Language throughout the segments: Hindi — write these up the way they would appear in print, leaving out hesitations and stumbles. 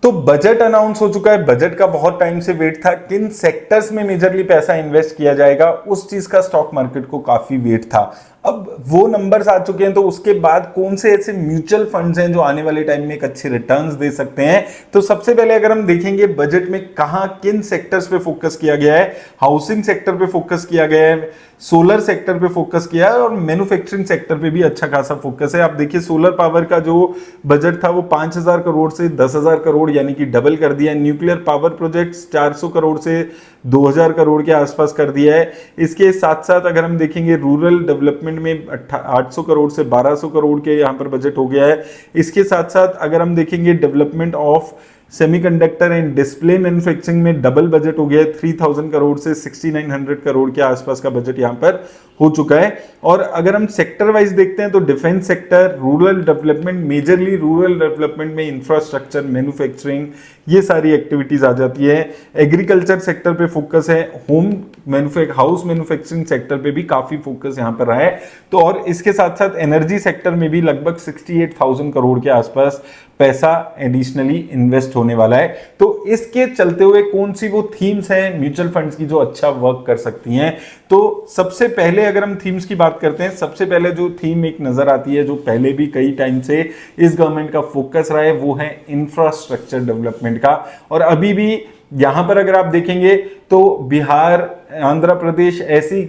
तो बजट अनाउंस हो चुका है। बजट का बहुत टाइम से वेट था, किन सेक्टर्स में मेजरली पैसा इन्वेस्ट किया जाएगा उस चीज का स्टॉक मार्केट को काफी वेट था। अब वो नंबर्स आ चुके हैं, तो उसके बाद कौन से ऐसे म्यूचुअल फंड्स हैं जो आने वाले टाइम में एक अच्छे रिटर्न्स दे सकते हैं। तो सबसे पहले अगर हम देखेंगे बजट में कहां किन सेक्टर्स पे फोकस किया गया है, हाउसिंग सेक्टर पे फोकस किया गया है, सोलर सेक्टर पे फोकस किया है और मैन्युफैक्चरिंग सेक्टर पे भी अच्छा खासा फोकस है। आप देखिए सोलर पावर का जो बजट था वो 5,000 करोड़ से 10,000 करोड़ यानी कि डबल कर दिया है। न्यूक्लियर पावर प्रोजेक्ट्स 400 करोड़ से 2,000 करोड़ के आसपास कर दिया है। इसके साथ साथ अगर हम देखेंगे रूरल डेवलपमेंट में 800 करोड़ से 1,200 करोड़ के यहाँ पर बजट हो गया है। इसके साथ साथ अगर हम देखेंगे development of semiconductor and display manufacturing में डबल बजट हो गया है। 3,000 करोड़ से 6,900 करोड़ के आसपास का बजट यहां पर हो चुका है। और अगर हम सेक्टर वाइज देखते हैं तो defence sector, rural development, majorly rural development में इंफ्रास्ट्रक्चर, मैन्युफैक्चरिंग, ये सारी एक्टिविटीज आ जाती है। एग्रीकल्चर सेक्टर पे फोकस है, हाउस मैन्युफैक्चरिंग सेक्टर पे भी काफी फोकस यहां पर रहा है। तो और इसके साथ साथ एनर्जी सेक्टर में भी लगभग 68,000 करोड़ के आसपास पैसा एडिशनली इन्वेस्ट होने वाला है। तो इसके चलते हुए कौन सी वो थीम्स हैं म्यूचुअल फंड्स की जो अच्छा वर्क कर सकती हैं। तो सबसे पहले अगर हम थीम्स की बात करते हैं, सबसे पहले जो थीम एक नजर आती है जो पहले भी कई टाइम से इस गवर्नमेंट का फोकस रहा है वो है इंफ्रास्ट्रक्चर डेवलपमेंट का। और अभी भी यहां पर अगर आप देखेंगे तो बिहार, आंध्र प्रदेश ऐसी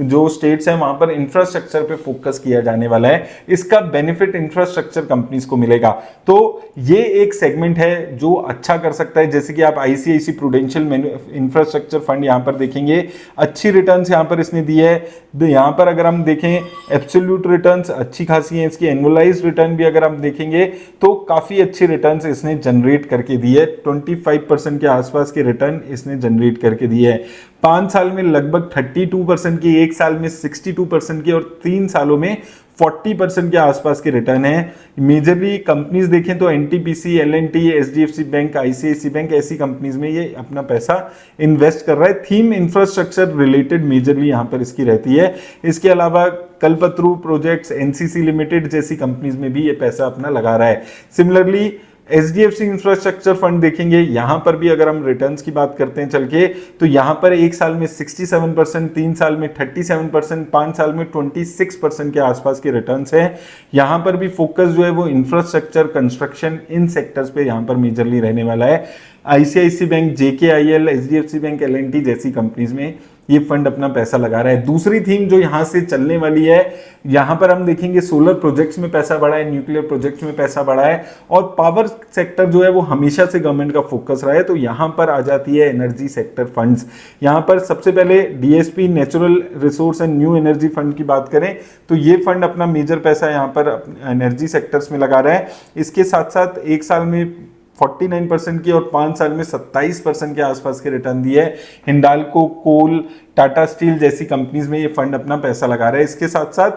जो स्टेट्स हैं वहां पर इंफ्रास्ट्रक्चर पे फोकस किया जाने वाला है। इसका बेनिफिट इंफ्रास्ट्रक्चर कंपनीज को मिलेगा। तो ये एक सेगमेंट है जो अच्छा कर सकता है। जैसे कि आप आईसीआईसी प्रूडेंशियल इंफ्रास्ट्रक्चर फंड यहां पर देखेंगे, अच्छी रिटर्न्स यहां पर इसने दी है। यहां पर अगर हम देखें एब्सोल्यूट रिटर्न्स अच्छी खासी हैं, इसकी एनुअलाइज्ड रिटर्न भी अगर हम देखेंगे तो काफी अच्छी रिटर्न्स इसने जनरेट करके दी है। 25% के आसपास के रिटर्न इसने जनरेट करके दी है। 5 साल में लगभग 32% की, 1 साल में 62% की और 3 सालों में 40% के आसपास के रिटर्न है। मेजरली कंपनीज देखें तो NTPC, LNT, HDFC bank, ICICI bank ऐसी कंपनीज में ये अपना पैसा इन्वेस्ट कर रहा है। थीम इंफ्रास्ट्रक्चर रिलेटेड मेजरली यहां पर इसकी रहती है। इसके अलावा कल्पतरू प्रोजेक्ट्स, एनसीसी लिमिटेड जैसी कंपनीज में भी ये पैसा अपना लगा रहा है। सिमिलरली एचडीएफसी इंफ्रास्ट्रक्चर फंड देखेंगे, यहां पर भी अगर हम रिटर्न्स की बात करते हैं चल के, तो यहां पर 1 साल में 67%, 3 साल में 37%, 5 साल में 26% के आसपास के रिटर्न्स हैं। यहां पर भी फोकस जो है वो इंफ्रास्ट्रक्चर, कंस्ट्रक्शन, इन सेक्टर्स पे यहां पर मेजरली रहने वाला है। ICICI bank, JKIL, HDFC bank, LNT जैसी कंपनीज में ये फंड अपना पैसा लगा रहा है। दूसरी थीम जो यहां से चलने वाली है, यहां पर हम देखेंगे सोलर प्रोजेक्ट्स में पैसा बढ़ा है, न्यूक्लियर प्रोजेक्ट्स में पैसा बढ़ा है और पावर सेक्टर जो है वो हमेशा से गवर्नमेंट का फोकस रहा है। तो यहां पर आ जाती है एनर्जी सेक्टर फंड्स। यहां पर सबसे पहले DSP, natural resource and new energy fund की बात करें तो ये फंड अपना मेजर पैसा यहां पर एनर्जी सेक्टर्स में लगा रहा है। इसके साथ साथ 1 साल में 49% की और 5 साल में 27% के आसपास के रिटर्न दिए है। हिंडाल्को, कोल, टाटा स्टील जैसी कंपनीज में ये फंड अपना पैसा लगा रहा है। इसके साथ साथ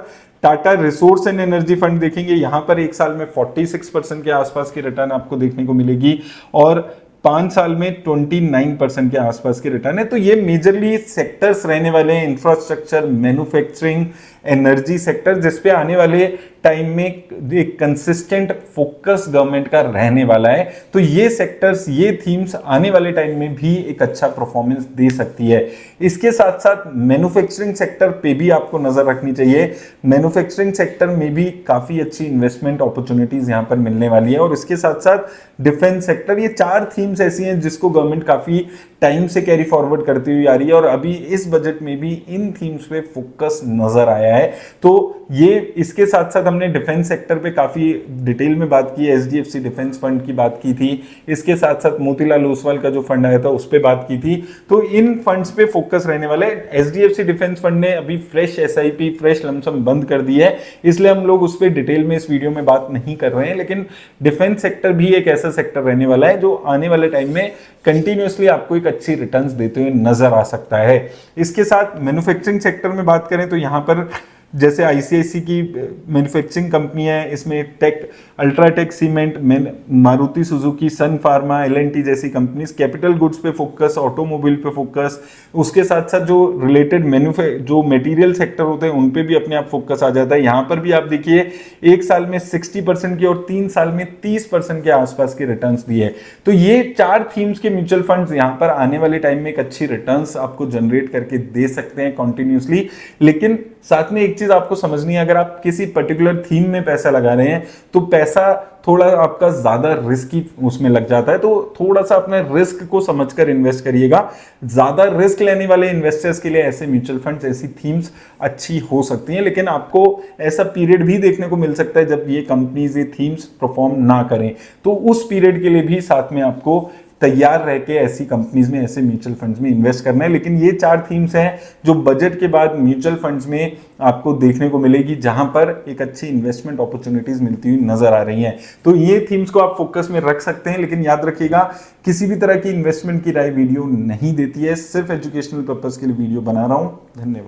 Tata resource and energy fund देखेंगे, यहां पर 1 साल में 46% के आसपास की रिटर्न आपको देखने को मिलेगी और 5 साल में 29% के आसपास की रिटर्न है। तो ये मेजरली सेक्टर्स रहने वाले हैं, इंफ्रास्ट्रक्चर, मैन्युफैक्चरिंग, एनर्जी सेक्टर, जिसपे आने वाले टाइम में एक कंसिस्टेंट फोकस गवर्नमेंट का रहने वाला है। तो ये सेक्टर्स, ये थीम्स आने वाले टाइम में भी एक अच्छा परफॉर्मेंस दे सकती है। इसके साथ साथ मैन्युफैक्चरिंग सेक्टर पे भी आपको नजर रखनी चाहिए। मैन्युफैक्चरिंग सेक्टर में भी काफी अच्छी इन्वेस्टमेंट अपॉर्चुनिटीज यहां पर मिलने वाली है। और इसके साथ साथ डिफेंस सेक्टर, ये 4 थीम्स ऐसी हैं जिसको गवर्नमेंट काफी टाइम से कैरी फॉरवर्ड करती हुई आ रही है और अभी इस बजट में भी इन थीम्स पे फोकस नजर आया है। तो ये इसके साथ साथ हमने डिफेंस सेक्टर पे काफी डिटेल में बात की, एचडीएफसी डिफेंस फंड की बात की थी। इसके साथ साथ मोतीलाल ओसवाल का जो फंड आया था उस पे बात की थी। तो इन फंड्स पे फोकस रहने वाला है। एचडीएफसी डिफेंस फंड ने अभी फ्रेश एसआईपी, फ्रेश लमसम बंद कर दी है, इसलिए हम लोग उस पर डिटेल में इस वीडियो में बात नहीं कर रहे हैं। लेकिन डिफेंस सेक्टर भी एक ऐसा सेक्टर रहने वाला है जो आने वाले टाइम में कंटिन्यूअसली आपको एक अच्छी रिटर्न्स देते हुए नजर आ सकता है। इसके साथ मैन्युफैक्चरिंग सेक्टर में बात करें तो यहां पर जैसे आईसीआईसी की मैन्युफैक्चरिंग कंपनी है, इसमें tech, UltraTech cement, Maruti Suzuki, Sun Pharma, L and T जैसी कंपनीज कैपिटल गुड्स पे फोकस, ऑटोमोबाइल पे फोकस, उसके साथ साथ जो रिलेटेड जो मटेरियल सेक्टर होते हैं उन पे भी अपने आप फोकस आ जाता है। यहाँ पर भी आप देखिए 1 साल में 60% की और 3 साल में 30% के आसपास के रिटर्न्स दिए। तो ये 4 थीम्स के म्यूचुअल फंड्स यहाँ पर आने वाले टाइम में एक अच्छी रिटर्न्स आपको जनरेट करके दे सकते हैं कंटिन्यूसली। लेकिन साथ में एक चीज आपको समझनी है, अगर आप किसी पर्टिकुलर थीम में पैसा लगा रहे हैं तो पैसा थोड़ा आपका ज्यादा रिस्की उसमें लग जाता है, तो थोड़ा सा अपने रिस्क को समझकर इन्वेस्ट करिएगा। ज्यादा रिस्क लेने वाले इन्वेस्टर्स के लिए ऐसे म्यूचुअल फंड्स, ऐसी थीम्स अच्छी हो सकती हैं, लेकिन आपको ऐसा पीरियड भी देखने को मिल सकता है जब ये कंपनीज, ये थीम्स परफॉर्म ना करें, तो उस पीरियड के लिए भी साथ में आपको तैयार रह के ऐसी कंपनीज में, ऐसे म्यूचुअल फंड्स में इन्वेस्ट करना है। लेकिन ये 4 थीम्स हैं जो बजट के बाद म्यूचुअल फंड्स में आपको देखने को मिलेगी, जहां पर एक अच्छी इन्वेस्टमेंट अपॉर्चुनिटीज मिलती हुई नजर आ रही हैं। तो ये थीम्स को आप फोकस में रख सकते हैं, लेकिन याद रखिएगा किसी भी तरह की इन्वेस्टमेंट की राय वीडियो नहीं देती है, सिर्फ एजुकेशनल पर्पज के लिए वीडियो बना रहा हूं। धन्यवाद।